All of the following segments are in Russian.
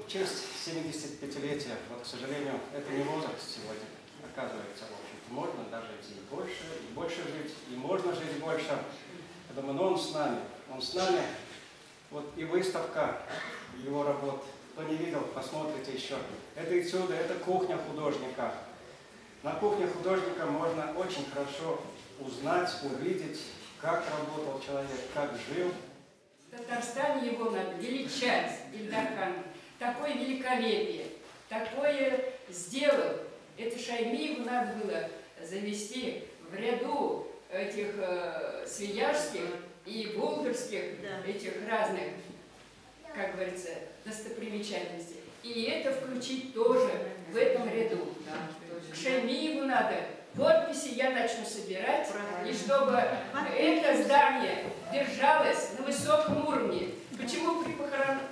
в честь 75-летия, вот, к сожалению, это не возраст сегодня. Оказывается, в общем-то, можно даже и больше жить, и можно жить больше. Я думаю, но он с нами. Он с нами. Вот и выставка его работ. Кто не видел, посмотрите еще. Это этюды, это кухня художника. На кухне художника можно очень хорошо узнать, увидеть, как работал человек, как жил. В Татарстане его надо величать, Ильдархан. Такое великолепие, такое сделал. Это Шаймиеву надо было завести в ряду этих свияжских и булгарских, этих разных, как говорится, достопримечательностей. И это включить тоже в этом ряду. К Шаймиеву надо подписи, я начну собирать, и чтобы это здание держалось на высоком уровне. Почему при похоронах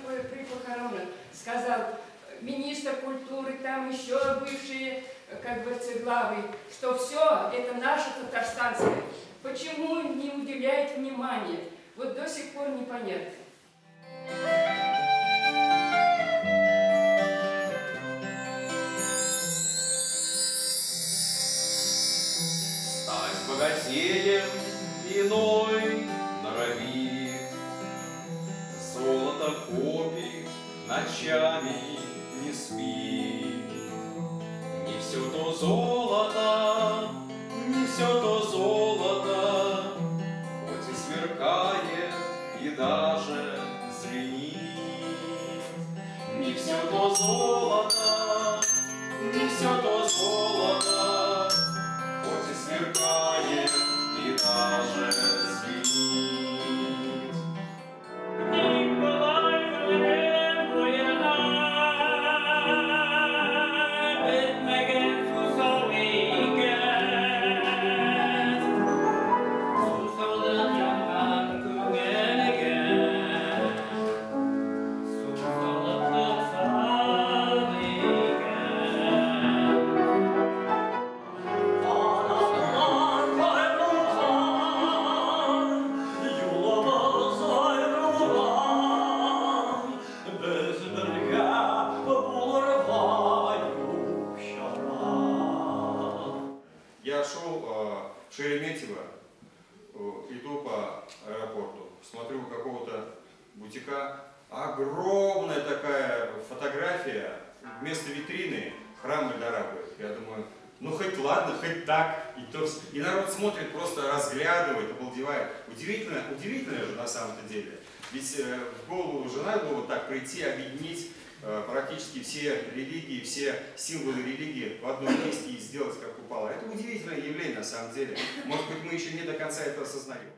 сказал министр культуры, там еще бывшие, как говорится, главы, что все это наше татарстанское. Почему не уделяет внимания? Вот до сих пор непонятно. Стать богатеем иной норовит, золото копит, ночами не спит. Не все то золото, не все то золото, хоть и сверкает и даже звенит. Не все то золото, не все то золото, хоть и сверкает и даже звенит. Я шел в Шереметьево, иду по аэропорту, смотрю какого-то бутика, огромная такая фотография, вместо витрины храм Эльдорадо. Я думаю, ну хоть ладно, хоть так. И народ смотрит, просто разглядывает, обалдевает. Удивительно же на самом-то деле. Ведь в голову же надо было вот так прийти, объединить практически все религии, все символы религии в одном месте и сделать как упало. Это удивительное явление на самом деле. Может быть, мы еще не до конца это осознаем.